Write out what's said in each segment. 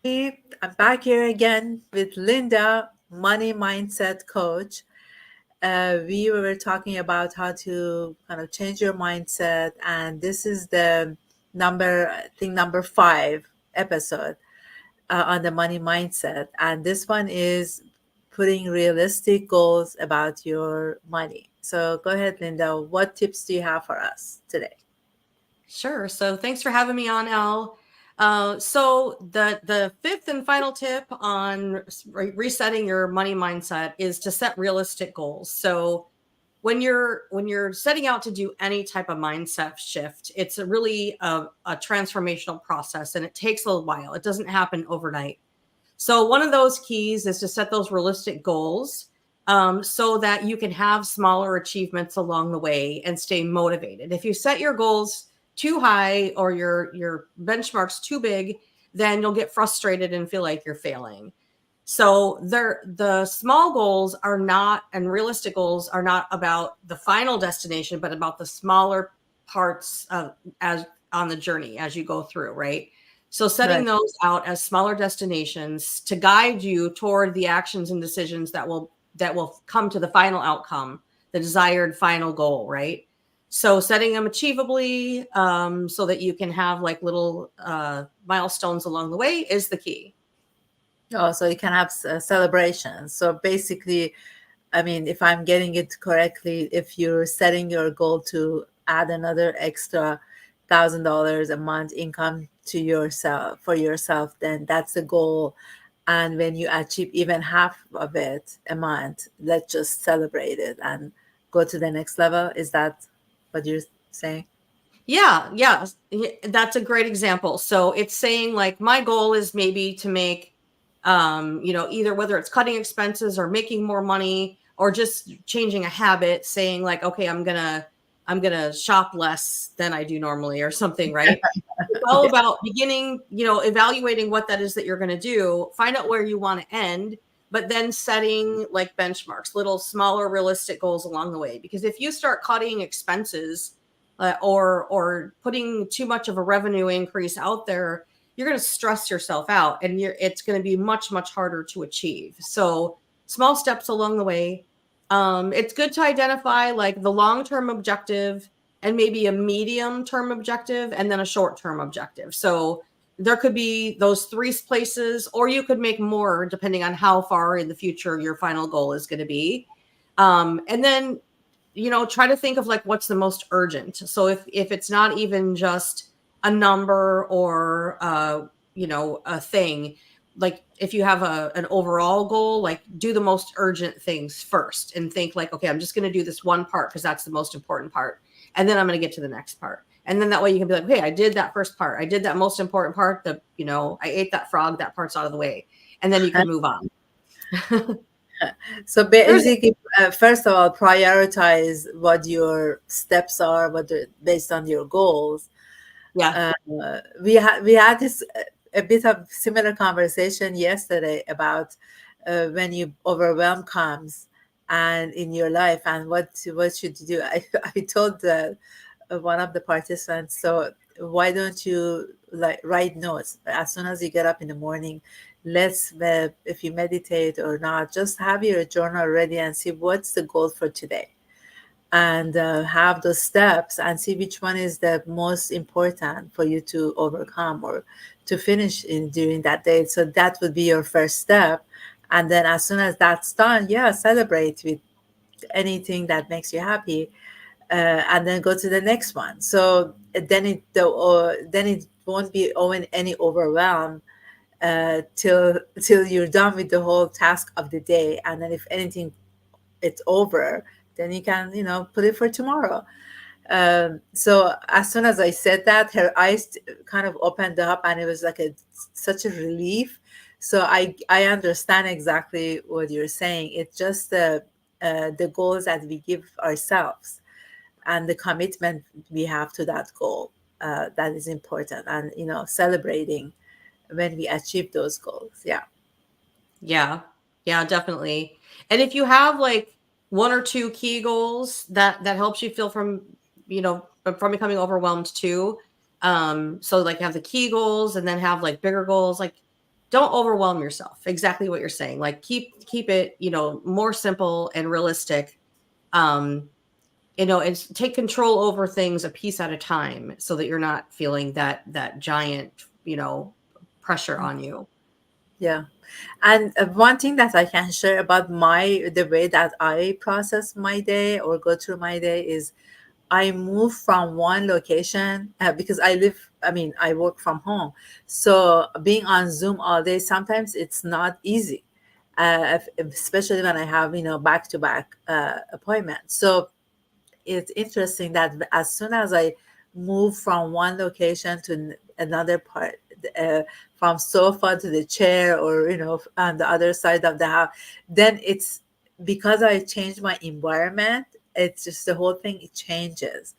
I'm back here again with Linda, money mindset coach. We were talking about how to kind of change your mindset, and this is the I think number 5 episode on the money mindset. And this one is putting realistic goals about your money. So go ahead, Linda. What tips do you have for us today? Sure. So thanks for having me on, Elle. So the fifth and final tip on resetting your money mindset is to set realistic goals. So when you're setting out to do any type of mindset shift, it's a transformational process, and it takes a little while. It doesn't happen overnight. So one of those keys is to set those realistic goals, so that you can have smaller achievements along the way and stay motivated. If you set your goals too high or your benchmarks too big, then you'll get frustrated and feel like you're failing. So the small goals are not, and realistic goals are not about the final destination, but about the smaller parts of as on the journey as you go through, right? So setting Right. those out as smaller destinations to guide you toward the actions and decisions that will come to the final outcome, the desired final goal, right? So setting them achievably, so that you can have like little milestones along the way is the key. Oh, so you can have celebrations. So basically, I mean, if I'm getting it correctly, if you're setting your goal to add another extra $1,000 a month income to yourself for yourself, then that's the goal. And when you achieve even half of it a month, let's just celebrate it and go to the next level. Is that what you're saying? Yeah, yeah, that's a great example. So it's saying like my goal is maybe to make, either whether it's cutting expenses or making more money or just changing a habit, saying like, okay, I'm gonna shop less than I do normally or something, right? It's all Yeah. about beginning, evaluating what that is that you're going to do, find out where you want to end, but then setting like benchmarks, little smaller realistic goals along the way. Because if you start cutting expenses, or putting too much of a revenue increase out there, you're going to stress yourself out, and it's going to be much harder to achieve. So small steps along the way. It's good to identify like the long-term objective and maybe a medium term objective and then a short term objective. So there could be those three places, or you could make more depending on how far in the future your final goal is going to be. And then, try to think of like what's the most urgent. So if it's not even just a number or a thing, like if you have an overall goal, like do the most urgent things first and think like, okay, I'm just going to do this one part because that's the most important part, and then I'm going to get to the next part. And then that way you can be like, okay, I did that first part, I did that most important part, I ate that frog, that part's out of the way, and then you can move on. So There's basically, first of all, prioritize what your steps are, based on your goals. Yeah. Uh, we had this a bit of similar conversation yesterday about when you overwhelm comes and in your life, and what should you do. I told one of the participants, so why don't you like write notes as soon as you get up in the morning? Let's if you meditate or not, just have your journal ready and see what's the goal for today, and have those steps and see which one is the most important for you to overcome or to finish in during that day. So that would be your first step. And then as soon as that's done, yeah, celebrate with anything that makes you happy, and then go to the next one. So then it won't be any overwhelm till you're done with the whole task of the day. And then if anything it's over, then you can put it for tomorrow. So as soon as I said that, her eyes kind of opened up, and it was like such a relief. So I understand exactly what you're saying. It's just the goals that we give ourselves and the commitment we have to that goal, that is important, and celebrating when we achieve those goals. Yeah. Yeah. Yeah, definitely. And if you have like one or two key goals that helps you feel from becoming overwhelmed too. So like have the key goals and then have like bigger goals. Like don't overwhelm yourself. Exactly what you're saying. Like keep it, more simple and realistic. Um, and take control over things a piece at a time so that you're not feeling that giant, pressure on you. Yeah. And one thing that I can share about the way that I process my day or go through my day is I move from one location because I work from home. So being on Zoom all day, sometimes it's not easy, especially when I have, back to back appointments. So it's interesting that as soon as I move from one location to another part, uh, from sofa to the chair, or on the other side of the house, then it's because I changed my environment. It's just the whole thing, it changes,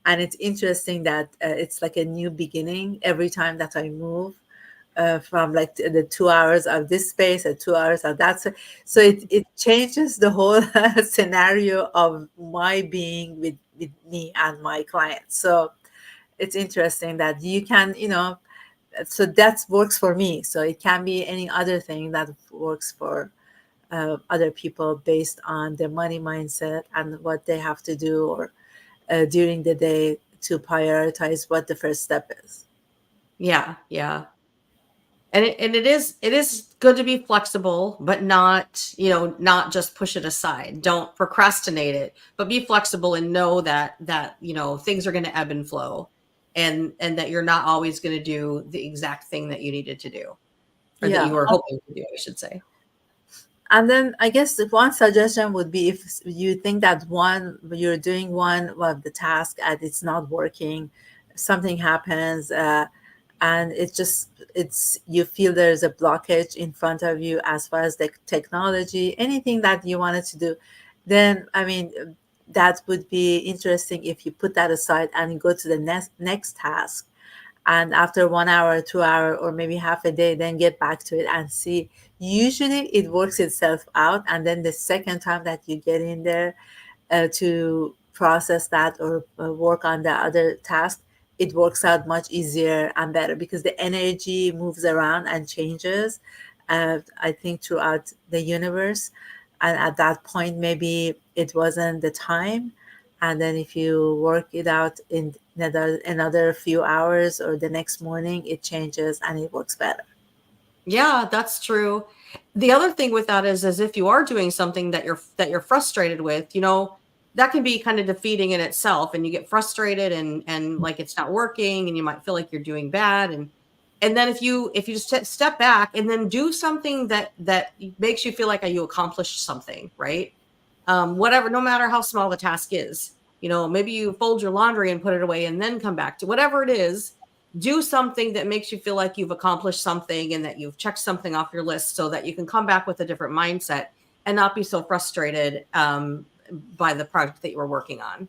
and it's interesting that it's like a new beginning every time that I move, from like the 2 hours of this space and 2 hours of that. So it changes the whole scenario of my being with me and my clients. So it's interesting that you can, so that works for me. So it can be any other thing that works for other people based on their money mindset and what they have to do, or during the day, to prioritize what the first step is. Yeah, yeah. And it is good to be flexible, but not just push it aside. Don't procrastinate it, but be flexible and know that things are going to ebb and flow, and that you're not always going to do the exact thing that you needed to do, or that you Yeah. were hoping to do, I should say. And then I guess the one suggestion would be, if you think that you're doing one of the task and it's not working, something happens, and it's you feel there's a blockage in front of you as far as the technology, anything that you wanted to do, then that would be interesting if you put that aside and go to the next task, and after 1 hour, 2 hour, or maybe half a day, then get back to it and see. Usually it works itself out, and then the second time that you get in there to process that, or work on the other task, it works out much easier and better, because the energy moves around and changes, I think, throughout the universe. And at that point, maybe it wasn't the time, and then if you work it out in another few hours or the next morning, it changes and it works better. Yeah, that's true. The other thing with that is if you are doing something that you're frustrated with, that can be kind of defeating in itself, and you get frustrated, and like it's not working, and you might feel like you're doing bad, and then if you just step back and then do something that makes you feel like you accomplished something, right? Whatever, no matter how small the task is, maybe you fold your laundry and put it away and then come back to whatever it is. Do something that makes you feel like you've accomplished something and that you've checked something off your list, so that you can come back with a different mindset and not be so frustrated by the project that you were working on.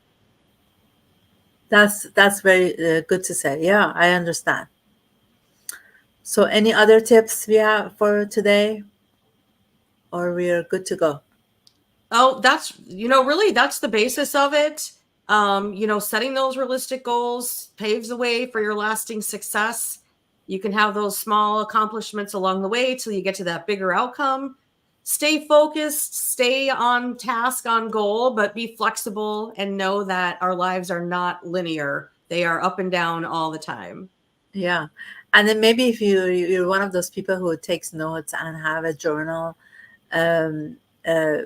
That's very good to say. Yeah, I understand. So any other tips we have for today, or we're good to go? Oh, that's, really that's the basis of it. Setting those realistic goals paves the way for your lasting success. You can have those small accomplishments along the way till you get to that bigger outcome. Stay focused, stay on task, on goal, but be flexible and know that our lives are not linear. They are up and down all the time. Yeah. And then maybe if you're one of those people who takes notes and have a journal, um, uh,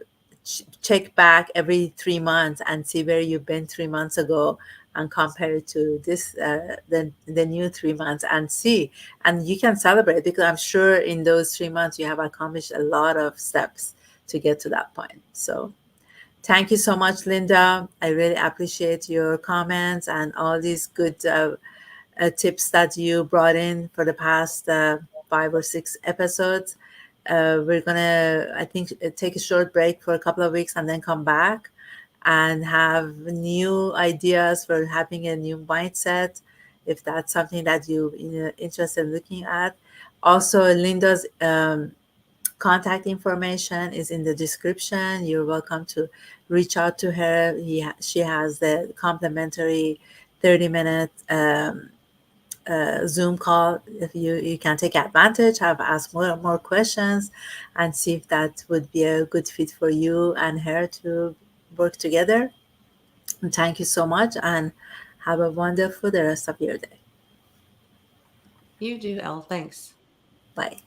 check back every 3 months and see where you've been 3 months ago, and compare it to this, the new 3 months, and see. And you can celebrate, because I'm sure in those 3 months you have accomplished a lot of steps to get to that point. So thank you so much, Linda. I really appreciate your comments and all these good tips that you brought in for the past 5 or 6 episodes. We're gonna, I think, take a short break for a couple of weeks and then come back and have new ideas for having a new mindset, if that's something that you're interested in looking at. Also, Linda's contact information is in the description. You're welcome to reach out to her. She has the complimentary 30-minute Zoom call, if you can take advantage, have ask more questions, and see if that would be a good fit for you and her to work together. And thank you so much, and have a wonderful the rest of your day. You do, Elle. Thanks. Bye.